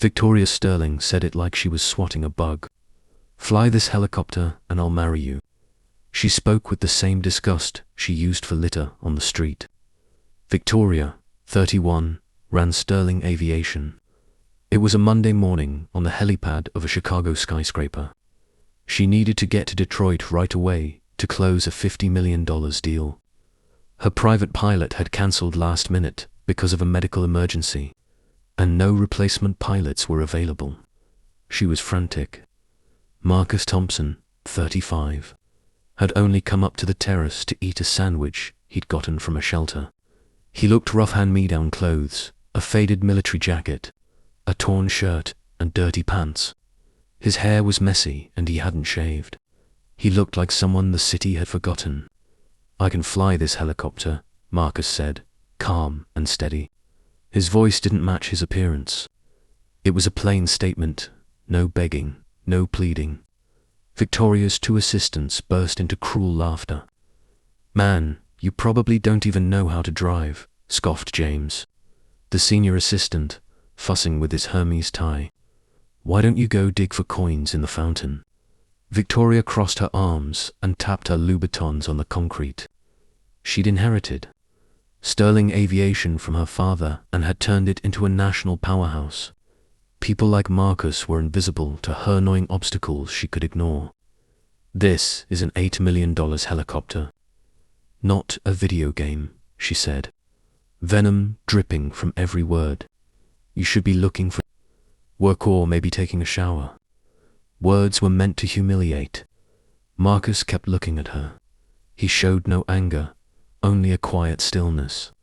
Victoria Sterling said it like she was swatting a bug. "Fly this helicopter and I'll marry you." She spoke with the same disgust she used for litter on the street. Victoria, 31, ran Sterling Aviation. It was a Monday morning on the helipad of a Chicago skyscraper. She needed to get to Detroit right away to close a $50 million deal. Her private pilot had cancelled last minute because of a medical emergency, and no replacement pilots were available. She was frantic. Marcus Thompson, 35, had only come up to the terrace to eat a sandwich he'd gotten from a shelter. He looked rough. Hand-me-down clothes, a faded military jacket, a torn shirt, and dirty pants. His hair was messy and he hadn't shaved. He looked like someone the city had forgotten. "I can fly this helicopter," Marcus said, calm and steady. His voice didn't match his appearance. It was a plain statement, no begging, no pleading. Victoria's two assistants burst into cruel laughter. "Man, you probably don't even know how to drive," scoffed James, the senior assistant, fussing with his Hermes tie. "Why don't you go dig for coins in the fountain?" Victoria crossed her arms and tapped her Louboutins on the concrete. She'd inherited Sterling Aviation from her father and had turned it into a national powerhouse. People like Marcus were invisible to her, annoying obstacles she could ignore. "This is an $8 million helicopter, not a video game," she said, venom dripping from every word. "You should be looking for work or maybe taking a shower." Words were meant to humiliate. Marcus kept looking at her. He showed no anger, only a quiet stillness.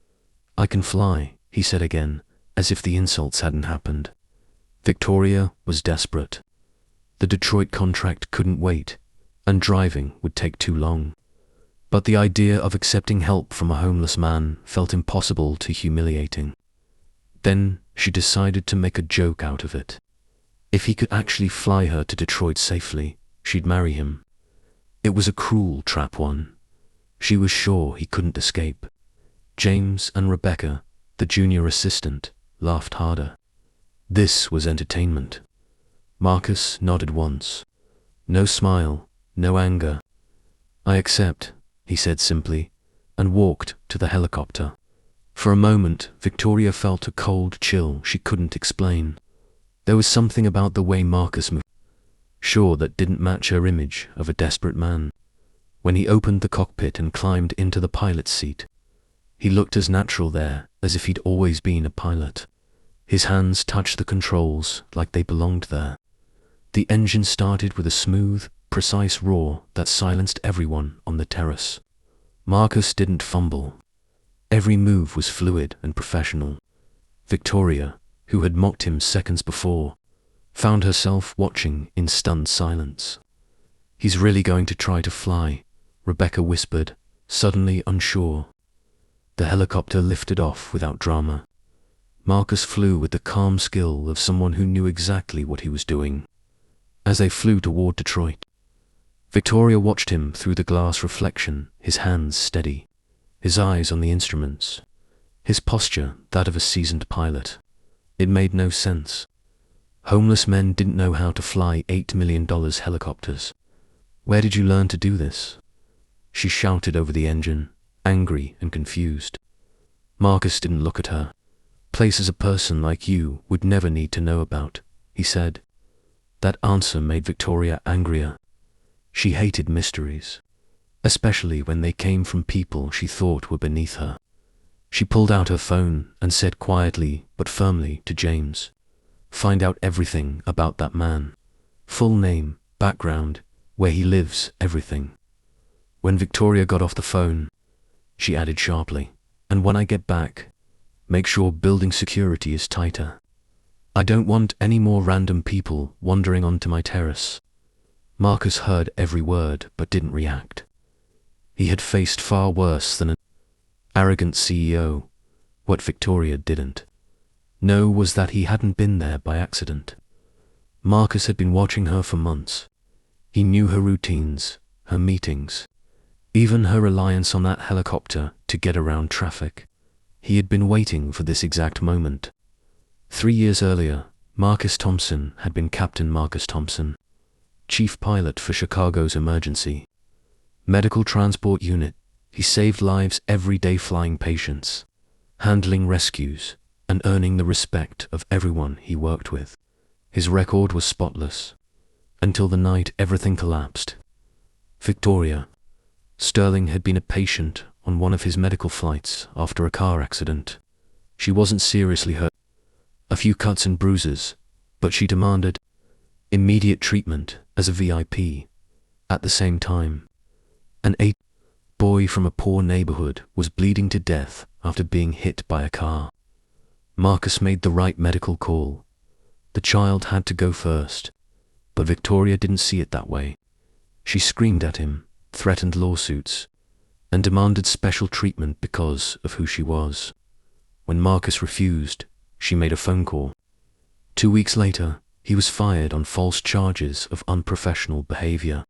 "I can fly," he said again, as if the insults hadn't happened. Victoria was desperate. The Detroit contract couldn't wait, and driving would take too long. But the idea of accepting help from a homeless man felt impossible to humiliating. Then she decided to make a joke out of it. If he could actually fly her to Detroit safely, she'd marry him. It was a cruel trap one. She was sure he couldn't escape. James and Rebecca, the junior assistant, laughed harder. This was entertainment. Marcus nodded once. No smile, no anger. "I accept," he said simply, and walked to the helicopter. For a moment, Victoria felt a cold chill she couldn't explain. There was something about the way Marcus moved, sure, that didn't match her image of a desperate man. When he opened the cockpit and climbed into the pilot's seat, he looked as natural there as if he'd always been a pilot. His hands touched the controls like they belonged there. The engine started with a smooth, precise roar that silenced everyone on the terrace. Marcus didn't fumble. Every move was fluid and professional. Victoria, who had mocked him seconds before, found herself watching in stunned silence. "He's really going to try to fly," Rebecca whispered, suddenly unsure. The helicopter lifted off without drama. Marcus flew with the calm skill of someone who knew exactly what he was doing. As they flew toward Detroit, Victoria watched him through the glass reflection, his hands steady, his eyes on the instruments, his posture that of a seasoned pilot. It made no sense. Homeless men didn't know how to fly $8 million helicopters. "Where did you learn to do this?" She shouted over the engine, angry and confused. Marcus didn't look at her. "Places a person like you would never need to know about," he said. That answer made Victoria angrier. She hated mysteries, especially when they came from people she thought were beneath her. She pulled out her phone and said quietly but firmly to James, "Find out everything about that man. Full name, background, where he lives, everything." When Victoria got off the phone, she added sharply, "And when I get back, make sure building security is tighter. I don't want any more random people wandering onto my terrace." Marcus heard every word but didn't react. He had faced far worse than an arrogant CEO. What Victoria didn't know was that he hadn't been there by accident. Marcus had been watching her for months. He knew her routines, her meetings, even her reliance on that helicopter to get around traffic. He had been waiting for this exact moment. 3 years earlier, Marcus Thompson had been Captain Marcus Thompson, chief pilot for Chicago's emergency medical transport unit. He saved lives every day, flying patients, handling rescues, and earning the respect of everyone he worked with. His record was spotless, until the night everything collapsed. Victoria Sterling had been a patient on one of his medical flights after a car accident. She wasn't seriously hurt, a few cuts and bruises, but she demanded immediate treatment as a VIP. At the same time, an 8-boy from a poor neighborhood was bleeding to death after being hit by a car. Marcus made the right medical call. The child had to go first, but Victoria didn't see it that way. She screamed at him, threatened lawsuits, and demanded special treatment because of who she was. When Marcus refused, she made a phone call. 2 weeks later, he was fired on false charges of unprofessional behavior.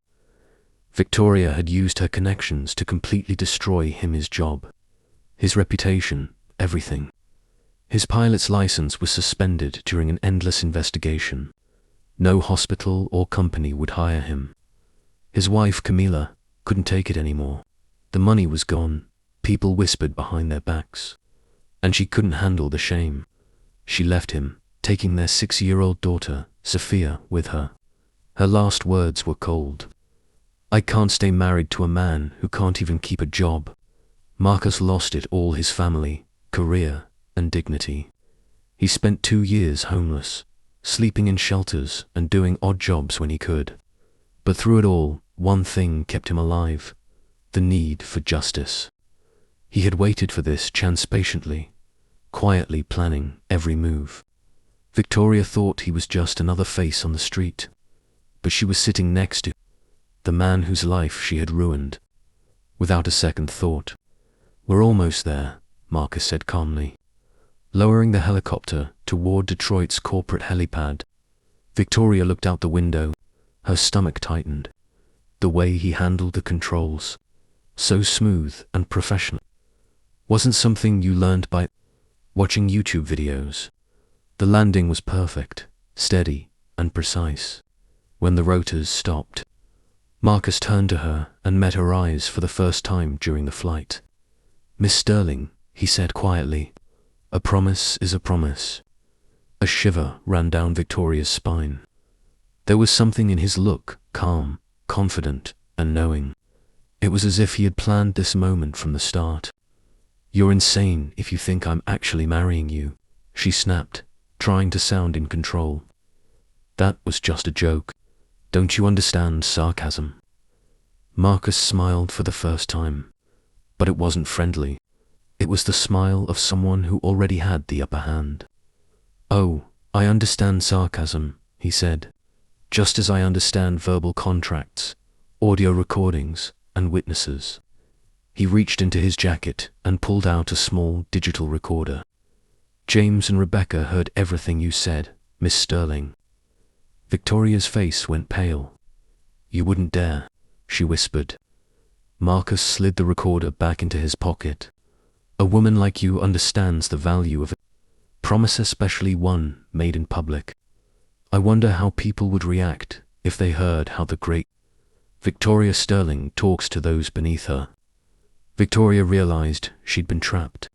Victoria had used her connections to completely destroy him, his job, his reputation, everything. His pilot's license was suspended during an endless investigation. No hospital or company would hire him. His wife, Camila, couldn't take it anymore. The money was gone, people whispered behind their backs, and she couldn't handle the shame. She left him, taking their 6-year-old daughter, Sophia, with her. Her last words were cold. "I can't stay married to a man who can't even keep a job." Marcus lost it all: his family, career, and dignity. He spent 2 years homeless, sleeping in shelters and doing odd jobs when he could. But through it all, one thing kept him alive: the need for justice. He had waited for this chance patiently, quietly planning every move. Victoria thought he was just another face on the street, but she was sitting next to the man whose life she had ruined. Without a second thought, "We're almost there," Marcus said calmly, lowering the helicopter toward Detroit's corporate helipad. Victoria looked out the window, her stomach tightened. The way he handled the controls, so smooth and professional, wasn't something you learned by watching YouTube videos. The landing was perfect, steady, and precise. When the rotors stopped, Marcus turned to her and met her eyes for the first time during the flight. "Miss Sterling," he said quietly, "a promise is a promise." A shiver ran down Victoria's spine. There was something in his look, calm, confident, and knowing. It was as if he had planned this moment from the start. "You're insane if you think I'm actually marrying you," she snapped, trying to sound in control. "That was just a joke. Don't you understand sarcasm?" Marcus smiled for the first time, but it wasn't friendly. It was the smile of someone who already had the upper hand. "Oh, I understand sarcasm," he said, "just as I understand verbal contracts, audio recordings, and witnesses." He reached into his jacket and pulled out a small digital recorder. "James and Rebecca heard everything you said, Miss Sterling." Victoria's face went pale. "You wouldn't dare," she whispered. Marcus slid the recorder back into his pocket. "A woman like you understands the value of a promise, especially one made in public. I wonder how people would react if they heard how the great Victoria Sterling talks to those beneath her." Victoria realized she'd been trapped,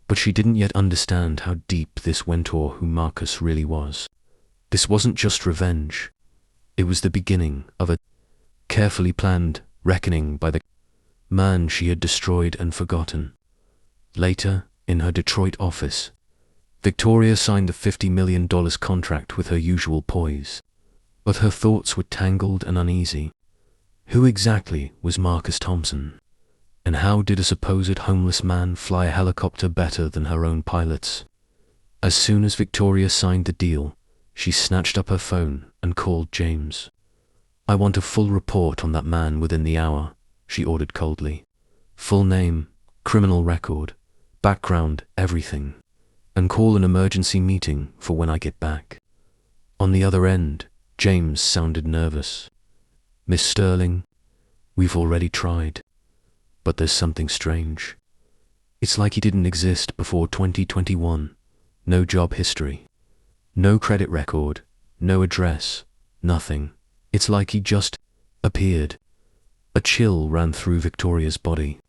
but she didn't yet understand how deep this went or who Marcus really was. This wasn't just revenge. It was the beginning of a carefully planned reckoning by the man she had destroyed and forgotten. Later, in her Detroit office, Victoria signed the $50 million contract with her usual poise, but her thoughts were tangled and uneasy. Who exactly was Marcus Thompson? And how did a supposed homeless man fly a helicopter better than her own pilots? As soon as Victoria signed the deal, she snatched up her phone and called James. "I want a full report on that man within the hour," she ordered coldly. "Full name, criminal record, background, everything. And call an emergency meeting for when I get back." On the other end, James sounded nervous. "Miss Sterling, we've already tried, but there's something strange. It's like he didn't exist before 2021. No job history. No credit record, no address, nothing. It's like he just appeared. A chill ran through Victoria's body.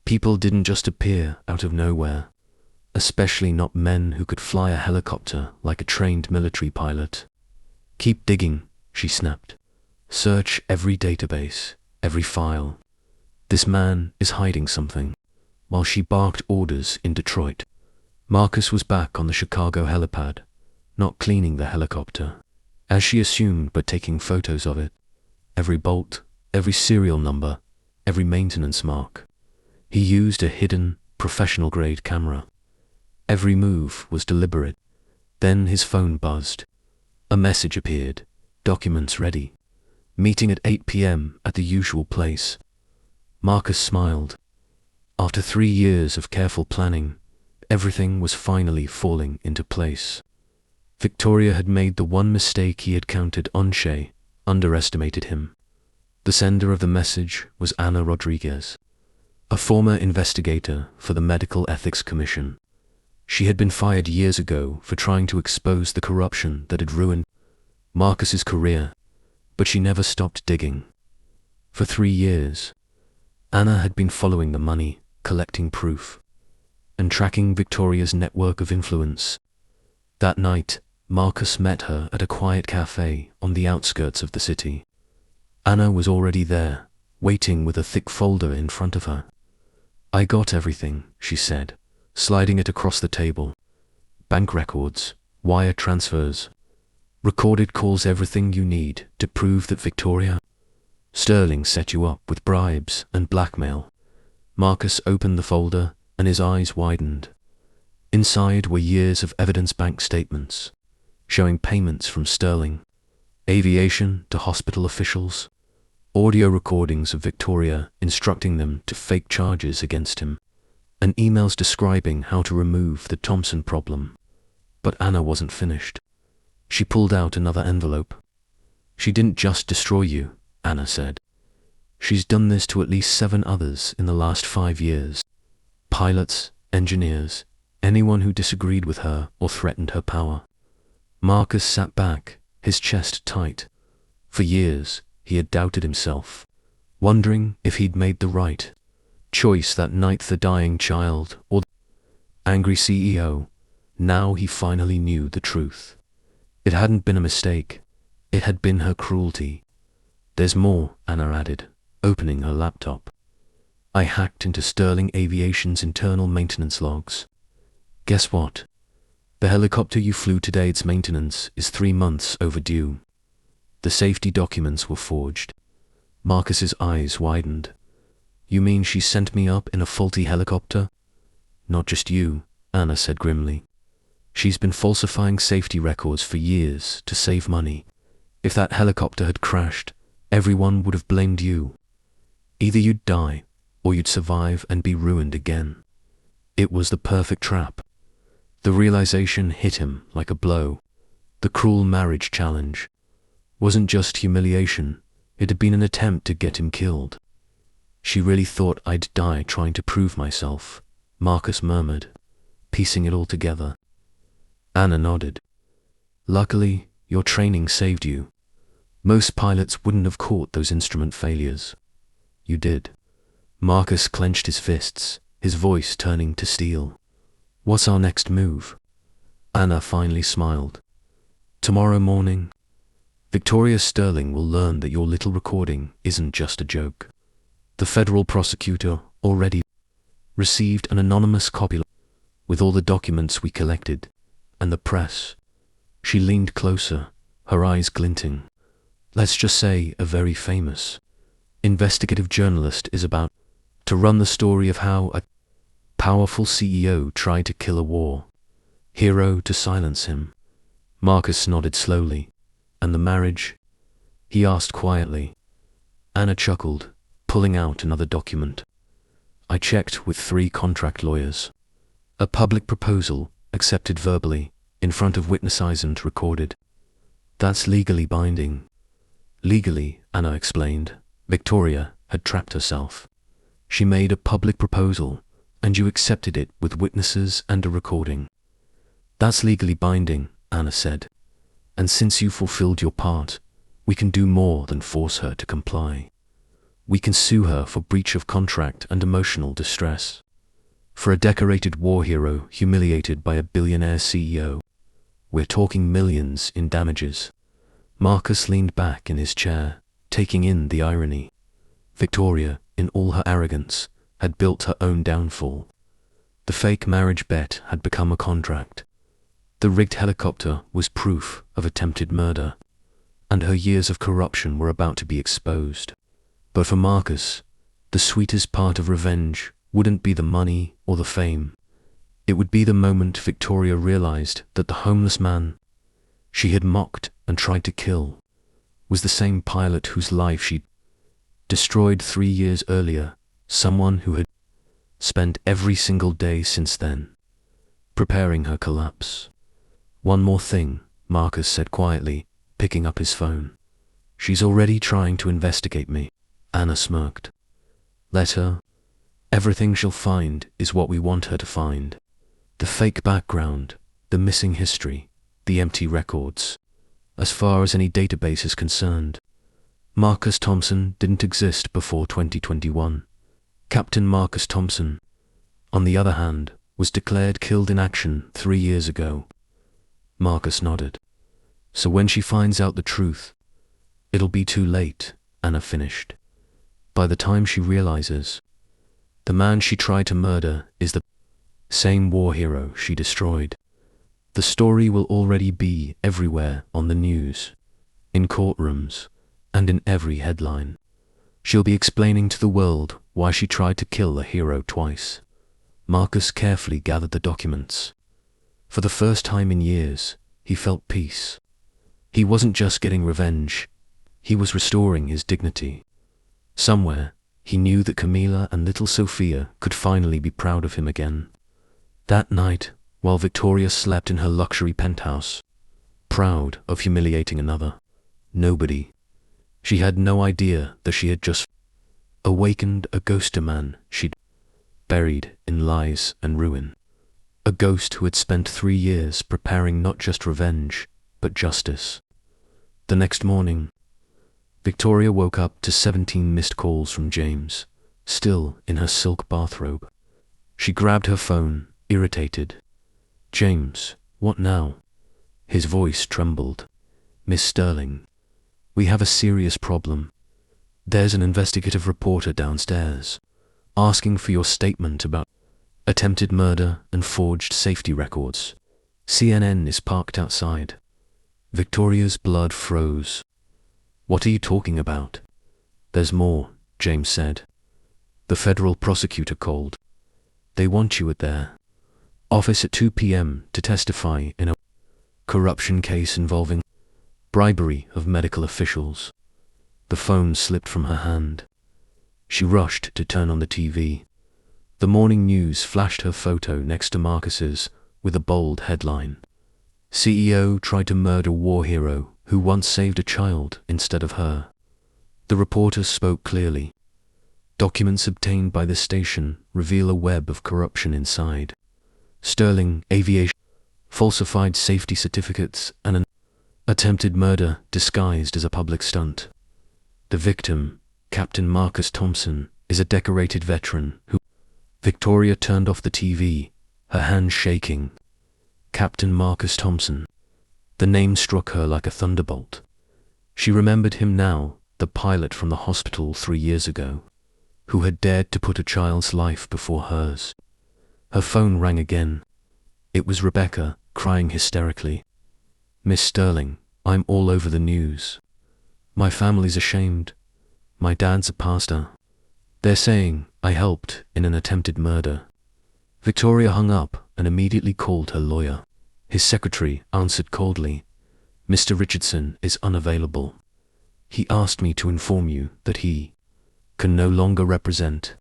People didn't just appear out of nowhere, especially not men who could fly a helicopter like a trained military pilot. Keep digging, she snapped. Search every database, every file. This man is hiding something. While she barked orders in Detroit, Marcus was back on the Chicago helipad, not cleaning the helicopter, as she assumed, but taking photos of it. Every bolt, every serial number, every maintenance mark. He used a hidden, professional-grade camera. Every move was deliberate. Then his phone buzzed. A message appeared. Documents ready. Meeting at 8 p.m. at the usual place. Marcus smiled. After 3 years of careful planning, everything was finally falling into place. Victoria had made the one mistake he had counted on. She underestimated him. The sender of the message was Anna Rodriguez, a former investigator for the Medical Ethics Commission. She had been fired years ago for trying to expose the corruption that had ruined Marcus's career, but she never stopped digging. For 3 years, Anna had been following the money, collecting proof, and tracking Victoria's network of influence. That night, Marcus met her at a quiet cafe on the outskirts of the city. Anna was already there, waiting with a thick folder in front of her. "I got everything," she said, sliding it across the table. "Bank records, wire transfers, recorded calls, everything you need to prove that Victoria Sterling set you up with bribes and blackmail." Marcus opened the folder and his eyes widened. Inside were years of evidence, bank statements, showing payments from Sterling Aviation to hospital officials, audio recordings of Victoria instructing them to fake charges against him, and emails describing how to remove the Thompson problem. But Anna wasn't finished. She pulled out another envelope. "She didn't just destroy you," Anna said. "She's done this to at least 7 others in the last 5 years. Pilots, engineers, anyone who disagreed with her or threatened her power." Marcus sat back, his chest tight. For years, he had doubted himself, wondering if he'd made the right choice that night, the dying child or the angry CEO. Now he finally knew the truth. It hadn't been a mistake. It had been her cruelty. "There's more," Anna added, opening her laptop. "I hacked into Sterling Aviation's internal maintenance logs. Guess what? The helicopter you flew today, its maintenance is 3 months overdue." The safety documents were forged. Marcus's eyes widened. "You mean she sent me up in a faulty helicopter?" "Not just you," Anna said grimly. "She's been falsifying safety records for years to save money. If that helicopter had crashed, everyone would have blamed you. Either you'd die, or you'd survive and be ruined again." It was the perfect trap. The realization hit him like a blow. The cruel marriage challenge wasn't just humiliation, it had been an attempt to get him killed. "She really thought I'd die trying to prove myself," Marcus murmured, piecing it all together. Anna nodded. "Luckily, your training saved you. Most pilots wouldn't have caught those instrument failures. You did." Marcus clenched his fists, his voice turning to steel. "What's our next move?" Anna finally smiled. "Tomorrow morning, Victoria Sterling will learn that your little recording isn't just a joke. The federal prosecutor already received an anonymous copy with all the documents we collected, and the press." She leaned closer, her eyes glinting. "Let's just say a very famous investigative journalist is about to run the story of how a powerful CEO tried to kill a war hero to silence him." Marcus nodded slowly. "And the marriage?" he asked quietly. Anna chuckled, pulling out another document. "I checked with 3 contract lawyers. A public proposal, accepted verbally, in front of witnesses and recorded. That's legally binding." "Legally," Anna explained, "Victoria had trapped herself. She made a public proposal, and you accepted it with witnesses and a recording." "That's legally binding," Anna said. And since you fulfilled your part, we can do more than force her to comply. We can sue her for breach of contract and emotional distress. For a decorated war hero humiliated by a billionaire CEO, we're talking millions in damages. Marcus leaned back in his chair, taking in the irony. Victoria, in all her arrogance, had built her own downfall. The fake marriage bet had become a contract. The rigged helicopter was proof of attempted murder, and her years of corruption were about to be exposed. But for Marcus, the sweetest part of revenge wouldn't be the money or the fame. It would be the moment Victoria realized that the homeless man she had mocked and tried to kill was the same pilot whose life she'd destroyed 3 years earlier, someone who had spent every single day since then preparing her collapse. One more thing, Marcus said quietly, picking up his phone. She's already trying to investigate me. Anna smirked. Let her. Everything she'll find is what we want her to find. The fake background, the missing history, the empty records. As far as any database is concerned, Marcus Thompson didn't exist before 2021. Captain Marcus Thompson, on the other hand, was declared killed in action 3 years ago. Marcus nodded. So when she finds out the truth, it'll be too late, Anna finished. By the time she realizes, the man she tried to murder is the same war hero she destroyed. The story will already be everywhere on the news, in courtrooms, and in every headline. She'll be explaining to the world why she tried to kill a hero twice. Marcus carefully gathered the documents. For the first time in years, he felt peace. He wasn't just getting revenge, he was restoring his dignity. Somewhere, he knew that Camila and little Sophia could finally be proud of him again. That night, while Victoria slept in her luxury penthouse, proud of humiliating another, nobody. She had no idea that she had just awakened a ghoster man she'd buried in lies and ruin. A ghost who had spent 3 years preparing not just revenge, but justice. The next morning, Victoria woke up to 17 missed calls from James, still in her silk bathrobe. She grabbed her phone, irritated. James, what now? His voice trembled. Miss Sterling, we have a serious problem. There's an investigative reporter downstairs, asking for your statement about attempted murder and forged safety records. CNN is parked outside. Victoria's blood froze. What are you talking about? There's more, James said. The federal prosecutor called. They want you at their office at 2 p.m. to testify in a corruption case involving bribery of medical officials. The phone slipped from her hand. She rushed to turn on the TV. The morning news flashed her photo next to Marcus's with a bold headline. CEO tried to murder war hero who once saved a child instead of her. The reporter spoke clearly. Documents obtained by the station reveal a web of corruption inside. Sterling Aviation, falsified safety certificates, and an attempted murder disguised as a public stunt. The victim, Captain Marcus Thompson, is a decorated veteran who... Victoria turned off the TV, her hands shaking. Captain Marcus Thompson. The name struck her like a thunderbolt. She remembered him now, the pilot from the hospital 3 years ago, who had dared to put a child's life before hers. Her phone rang again. It was Rebecca, crying hysterically. Miss Sterling, I'm all over the news. My family's ashamed. My dad's a pastor. They're saying I helped in an attempted murder. Victoria hung up and immediately called her lawyer. His secretary answered coldly. Mr. Richardson is unavailable. He asked me to inform you that he can no longer represent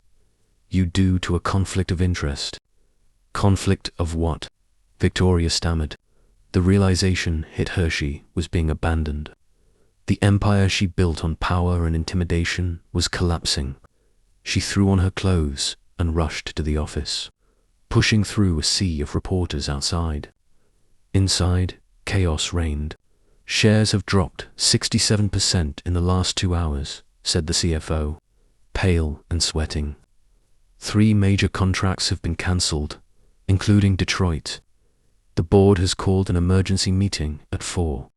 you due to a conflict of interest. Conflict of what? Victoria stammered. The realization hit her she was being abandoned. The empire she built on power and intimidation was collapsing. She threw on her clothes and rushed to the office, pushing through a sea of reporters outside. Inside, Chaos reigned. Shares have dropped 67% in the last 2 hours, said the CFO, pale and sweating. 3 major contracts have been cancelled, including Detroit. The board has called an emergency meeting at 4.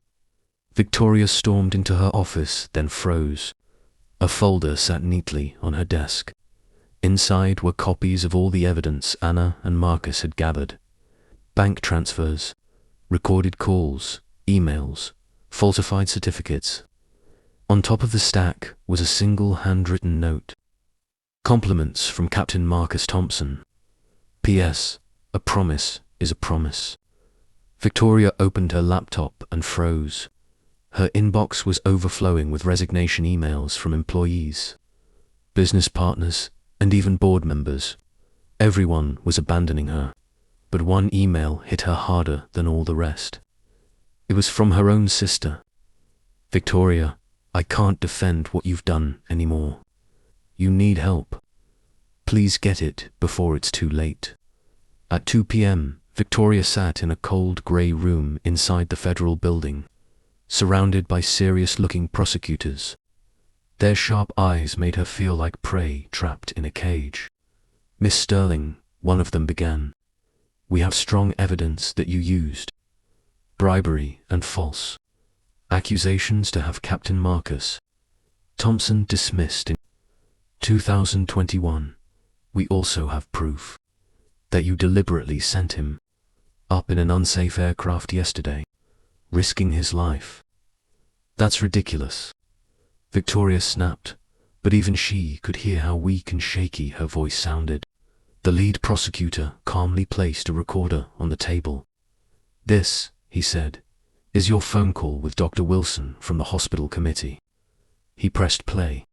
Victoria stormed into her office, then froze. A folder sat neatly on her desk. Inside were copies of all the evidence Anna and Marcus had gathered. Bank transfers, recorded calls, emails, falsified certificates. On top of the stack was a single handwritten note. Compliments from Captain Marcus Thompson. P.S. A promise is a promise. Victoria opened her laptop and froze. Her inbox was overflowing with resignation emails from employees, business partners, and even board members. Everyone was abandoning her, but one email hit her harder than all the rest. It was from her own sister. Victoria, I can't defend what you've done anymore. You need help. Please get it before it's too late. At 2 p.m., Victoria sat in a cold grey room inside the federal building, surrounded by serious-looking prosecutors. Their sharp eyes made her feel like prey trapped in a cage. Miss Sterling, one of them began, we have strong evidence that you used bribery and false accusations to have Captain Marcus Thompson dismissed in 2021. We also have proof that you deliberately sent him up in an unsafe aircraft yesterday, risking his life. That's ridiculous. Victoria snapped, but even she could hear how weak and shaky her voice sounded. The lead prosecutor calmly placed a recorder on the table. This, he said, is your phone call with Dr. Wilson from the hospital committee. He pressed play.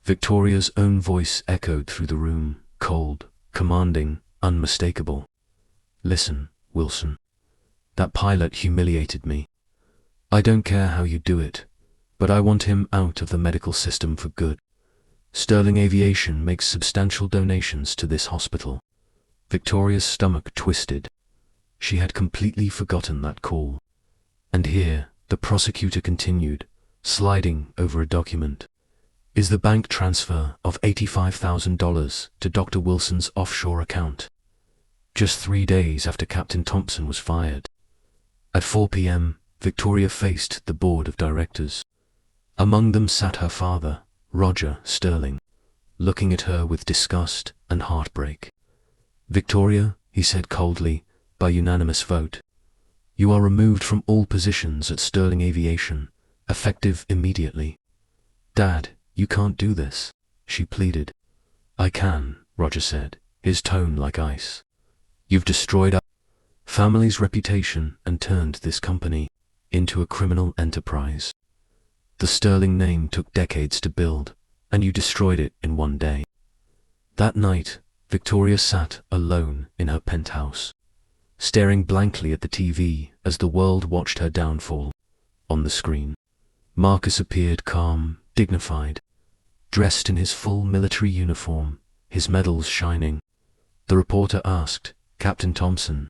Victoria's own voice echoed through the room, cold, commanding, unmistakable. Listen, Wilson. That pilot humiliated me. I don't care how you do it, but I want him out of the medical system for good. Sterling Aviation makes substantial donations to this hospital. Victoria's stomach twisted. She had completely forgotten that call. And here, the prosecutor continued, sliding over a document. Is the bank transfer of $85,000 to Dr. Wilson's offshore account. Just 3 days after Captain Thompson was fired. At 4 p.m., Victoria faced the board of directors. Among them sat her father, Roger Sterling, looking at her with disgust and heartbreak. Victoria, he said coldly, by unanimous vote, you are removed from all positions at Sterling Aviation, effective immediately. Dad, you can't do this, she pleaded. I can, Roger said, his tone like ice. You've destroyed our family's reputation and turned this company into a criminal enterprise. The Sterling name took decades to build, and you destroyed it in one day. That night, Victoria sat alone in her penthouse, staring blankly at the TV as the world watched her downfall. On the screen, Marcus appeared calm, dignified, dressed in his full military uniform, his medals shining. The reporter asked, Captain Thompson,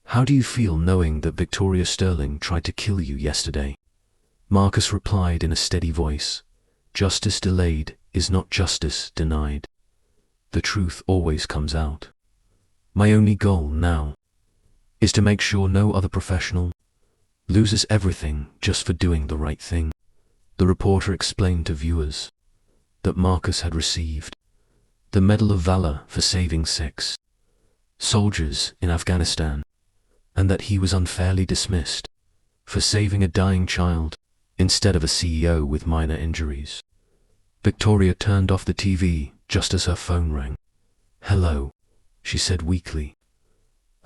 how do you feel knowing that Victoria Sterling tried to kill you yesterday? Marcus replied in a steady voice, justice delayed is not justice denied. The truth always comes out. My only goal now is to make sure no other professional loses everything just for doing the right thing. The reporter explained to viewers that Marcus had received the Medal of Valor for saving 6 soldiers in Afghanistan, and that he was unfairly dismissed for saving a dying child instead of a CEO with minor injuries. Victoria turned off the TV just as her phone rang. Hello, she said weakly.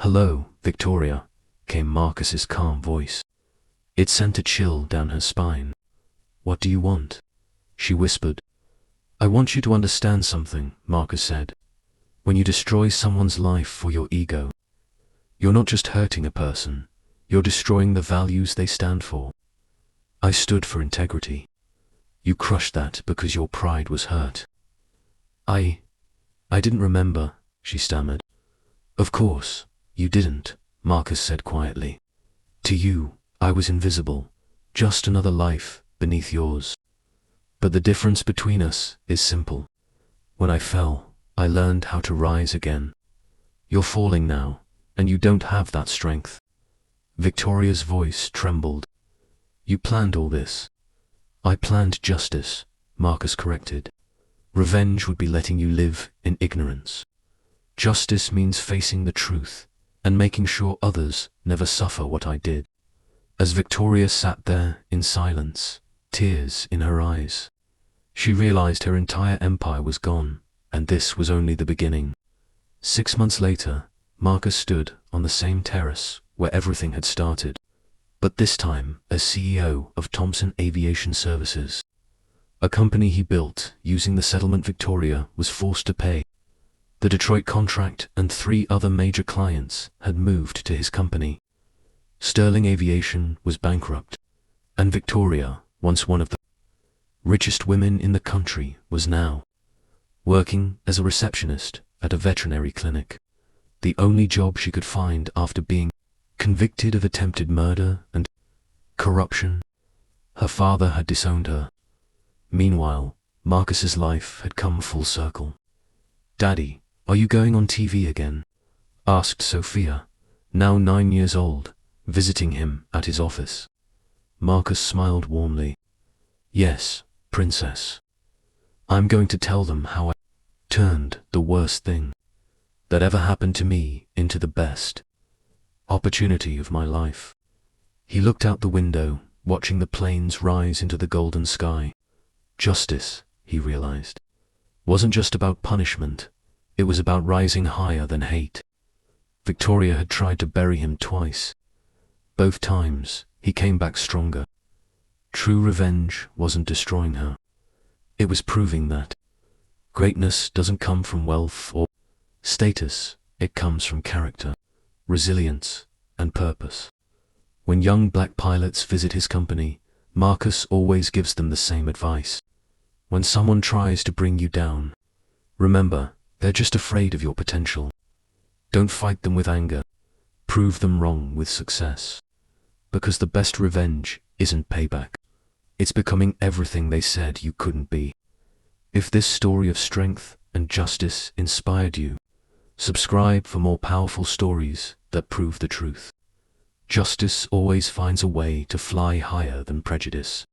Hello, Victoria, came Marcus's calm voice. It sent a chill down her spine. What do you want? She whispered. I want you to understand something, Marcus said. When you destroy someone's life for your ego, you're not just hurting a person, you're destroying the values they stand for. I stood for integrity. You crushed that because your pride was hurt. I didn't remember, she stammered. Of course, you didn't, Marcus said quietly. To you, I was invisible, just another life beneath yours. But the difference between us is simple. When I fell, I learned how to rise again. You're falling now, and you don't have that strength." Victoria's voice trembled. "You planned all this." "I planned justice," Marcus corrected. "Revenge would be letting you live in ignorance. Justice means facing the truth and making sure others never suffer what I did." As Victoria sat there in silence, tears in her eyes, she realized her entire empire was gone, and this was only the beginning. 6 months later, Marcus stood on the same terrace where everything had started, but this time as CEO of Thomson Aviation Services. A company he built using the settlement Victoria was forced to pay. The Detroit contract and 3 other major clients had moved to his company. Sterling Aviation was bankrupt, and Victoria, once one of the richest women in the country, was now working as a receptionist at a veterinary clinic, the only job she could find after being convicted of attempted murder and corruption. Her father had disowned her. Meanwhile, Marcus's life had come full circle. "Daddy, are you going on TV again?" asked Sophia, now 9 years old, visiting him at his office. Marcus smiled warmly. "Yes, princess. I'm going to tell them how I turned the worst thing that ever happened to me into the best opportunity of my life." He looked out the window, watching the planes rise into the golden sky. Justice, he realized, wasn't just about punishment. It was about rising higher than hate. Victoria had tried to bury him twice. Both times, he came back stronger. True revenge wasn't destroying her. It was proving that greatness doesn't come from wealth or status. It comes from character, resilience, and purpose. When young black pilots visit his company, Marcus always gives them the same advice. When someone tries to bring you down, remember, they're just afraid of your potential. Don't fight them with anger. Prove them wrong with success. Because the best revenge isn't payback. It's becoming everything they said you couldn't be. If this story of strength and justice inspired you, subscribe for more powerful stories that prove the truth. Justice always finds a way to fly higher than prejudice.